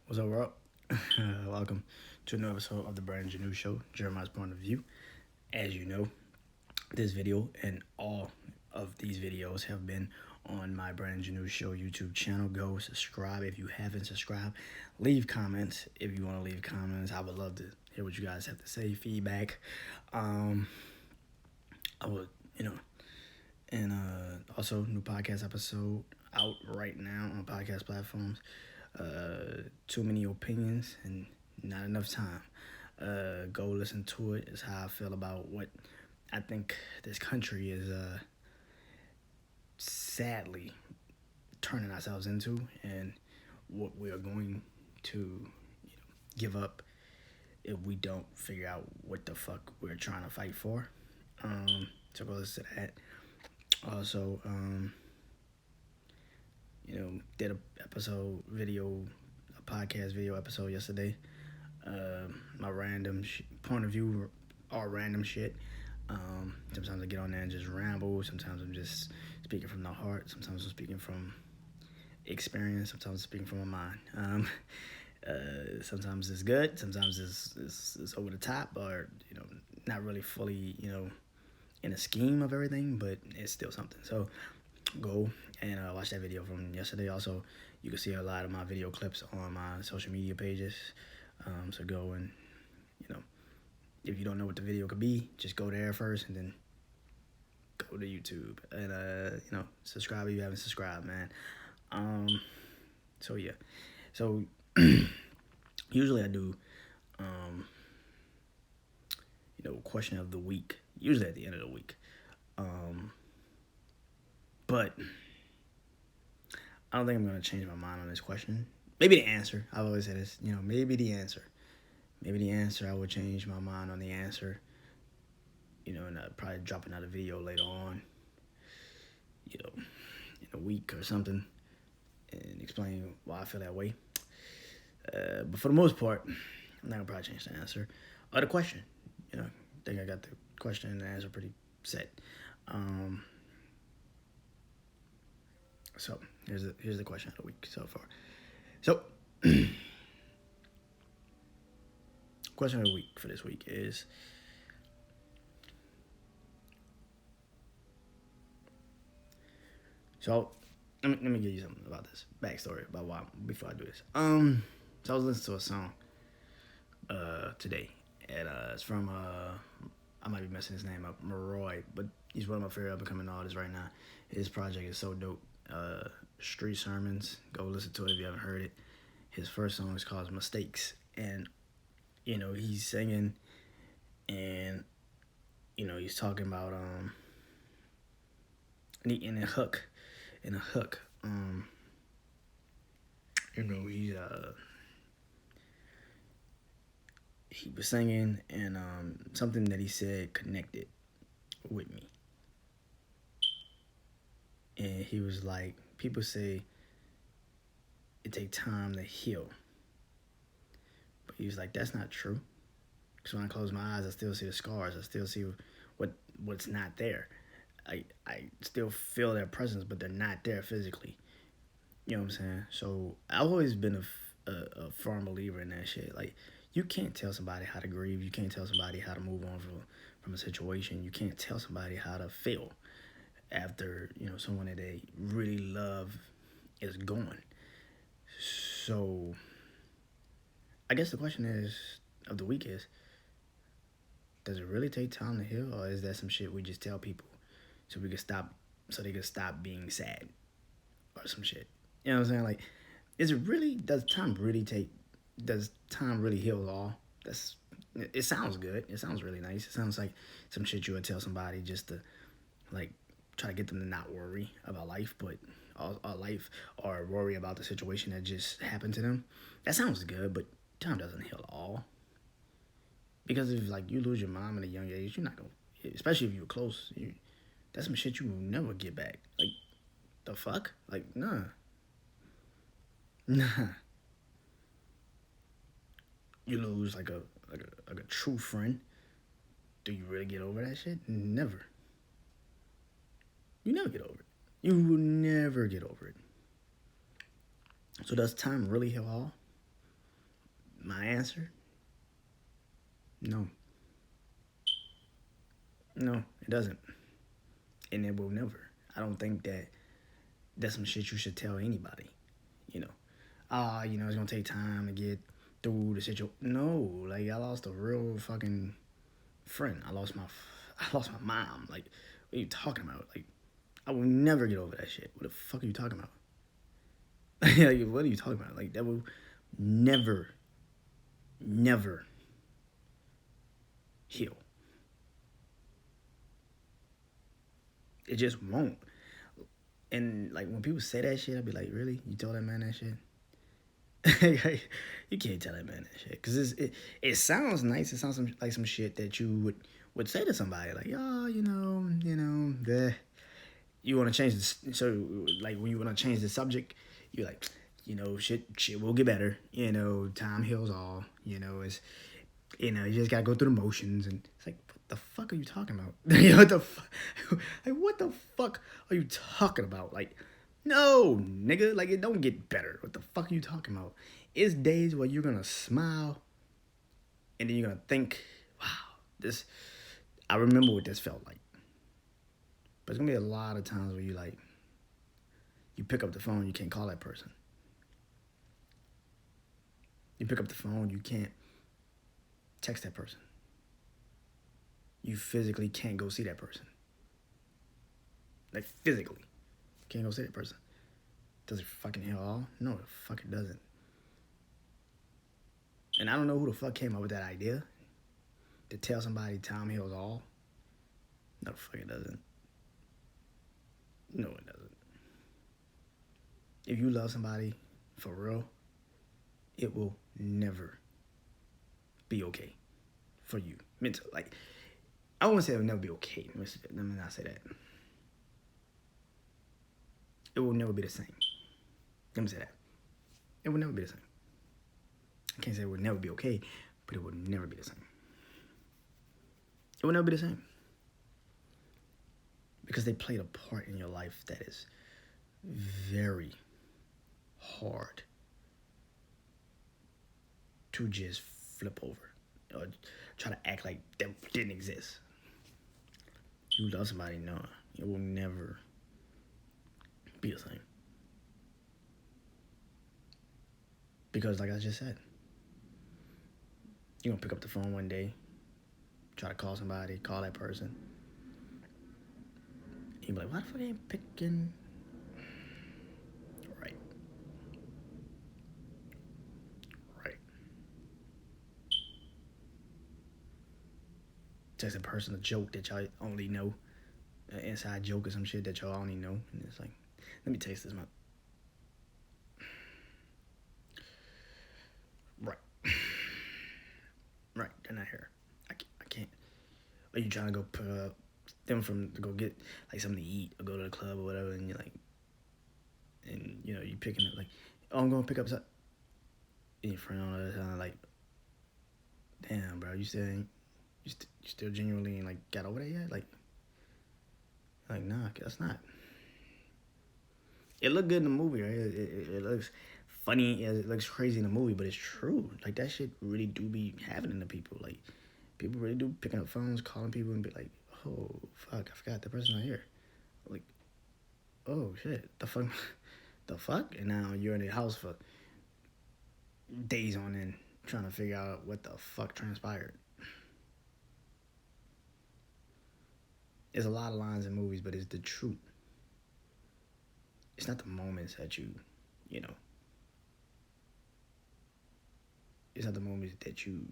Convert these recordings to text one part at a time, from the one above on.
What's up, world? Welcome to another episode of the Janeau Show, Jeremiah's Point of View. As you know, this video and all of these videos have been on my Janeau Show YouTube channel. Go subscribe if you haven't subscribed. Leave comments if you want to leave comments. I would love to hear what you guys have to say, feedback. I would, and also new podcast episode out right now on podcast platforms. Too many opinions and not enough time. Go listen to it. Is how I feel about what I think this country is sadly turning ourselves into, and what we are going to give up if we don't figure out what the fuck we're trying to fight for. So go listen to that. Also, did a podcast video episode yesterday. My random point of view, all random shit. Sometimes I get on there and just ramble. Sometimes I'm just speaking from the heart. Sometimes I'm speaking from experience. Sometimes I'm speaking from my mind. Sometimes it's good. Sometimes it's over the top, or not really fully in a scheme of everything, but it's still something. So go and watch that video from yesterday. Also, you can see a lot of my video clips on my social media pages. So go and, if you don't know what the video could be, just go there first and then go to YouTube. And, subscribe if you haven't subscribed, man. So, yeah. So, usually I do, question of the week. Usually at the end of the week. But I don't think I'm going to change my mind on this question. Maybe the answer. I've always said this, maybe the answer. Maybe the answer, I would change my mind on the answer, and I'd probably drop another video later on, in a week or something, and explain why I feel that way. But for the most part, I'm not going to probably change the answer. Or the question, I think I got the question and the answer pretty set. So here's the question of the week so far. So question of the week for this week is, so let me give you something about this backstory about why before I do this. So I was listening to a song today, and it's from I might be messing his name up, Maroy, but he's one of my favorite up and coming artists right now. His project is so dope. Street Sermons, go listen to it if you haven't heard it. His first song is called Mistakes, and he's singing, and he's talking about in a hook, he was singing, and something that he said connected with me. And he was like, people say it takes time to heal. But he was like, that's not true. Because when I close my eyes, I still see the scars. I still see what's not there. I still feel their presence, but they're not there physically. You know what I'm saying? So I've always been a firm believer in that shit. Like, you can't tell somebody how to grieve. You can't tell somebody how to move on from a situation. You can't tell somebody how to feel after someone that they really love is gone. So I guess the question of the week is, does it really take time to heal, or is that some shit we just tell people so they can stop being sad or some shit? You know what I'm saying? Like, does time really heal all? It sounds good. It sounds really nice. It sounds like some shit you would tell somebody just to, like, try to get them to not worry about life, or worry about the situation that just happened to them. That sounds good, but time doesn't heal all. Because if you lose your mom at a young age, you're not gonna, especially if you're close, that's some shit you will never get back. Like, the fuck? Like, nah. You lose like a true friend. Do you really get over that shit? Never. You never get over it. You will never get over it. So does time really heal all? My answer? No. No, it doesn't. And it will never. I don't think that's some shit you should tell anybody. You know, it's gonna take time to get through the situation. No, like I lost a real fucking friend. I lost my mom. Like, what are you talking about? Like, I will never get over that shit. What the fuck are you talking about? Like, what are you talking about? Like, that will never, never heal. It just won't. And like when people say that shit, I'll be like, really? You told that man that shit? You can't tell that man that shit because it sounds nice. It sounds like some shit that you would say to somebody like, oh, you want to change this. So like when you want to change the subject, you're like, shit will get better. Time heals all. It's you just gotta go through the motions, and it's like, what the fuck are you talking about? What the fuck are you talking about? Like, no, nigga, like it don't get better. What the fuck are you talking about? It's days where you're gonna smile, and then you're gonna think, wow, this. I remember what this felt like. But it's gonna be a lot of times where you pick up the phone, you can't call that person. You pick up the phone, you can't text that person. You physically can't go see that person. Like physically, can't go see that person. Does it fucking heal all? No, the fuck it doesn't. And I don't know who the fuck came up with that idea to tell somebody time heals all. No, the fuck it doesn't. No, it doesn't. If you love somebody for real, it will never be okay for you. Mentally. Like, I won't say it will never be okay. Let me not say that. It will never be the same. Let me say that. It will never be the same. I can't say it will never be okay, but it will never be the same. It will never be the same. Because they played a part in your life that is very hard to just flip over or try to act like that didn't exist. You love somebody, no, it will never be the same. Because like I just said, you're gonna pick up the phone one day, try to call somebody, call that person. You'll be like, why the fuck ain't picking? Right. Text a person a joke that y'all only know, an inside joke or some shit that y'all only know, and it's like, let me text this man. Right. Right, they're not here. I can't. Are you trying to go pick up them to go get like something to eat or go to the club or whatever, and you're like, and you picking up like, oh, I'm gonna pick up something. And your friend on the other side like, damn, bro, you still genuinely like got over that yet? Like nah, that's not. It looked good in the movie, right? It looks funny, it looks crazy in the movie, but it's true. Like that shit really do be happening to people. Like people really do picking up phones, calling people, and be like, oh fuck, I forgot the person's not here. Like, oh shit, the fuck, and now you're in the house for days on end trying to figure out what the fuck transpired. There's a lot of lines in movies, but it's the truth. It's not the moments that it's not the moments that you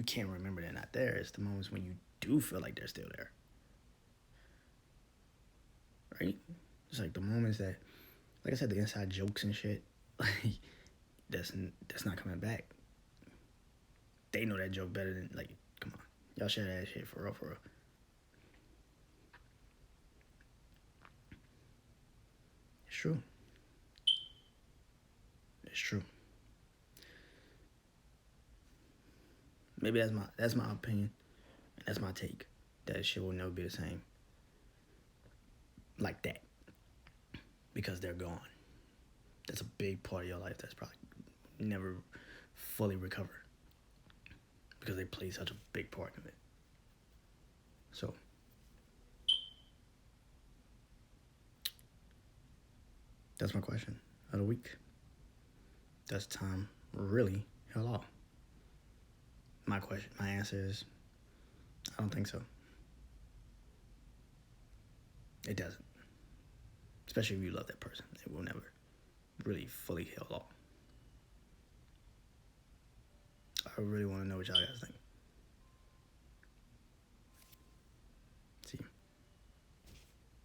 can't remember they're not there. It's the moments when you do feel like they're still there. Right? It's like the moments that, like I said, the inside jokes and shit, like that's not coming back. They know that joke better than, like, come on. Y'all share that shit for real, for real. It's true. It's true. Maybe that's my opinion. And that's my take. That shit will never be the same. Like that. Because they're gone. That's a big part of your life that's probably never fully recover because they play such a big part in it. So, that's my question of the week. Does time really heal all? My answer is, I don't think so. It doesn't. Especially if you love that person. It will never really fully heal all. I really want to know what y'all guys think.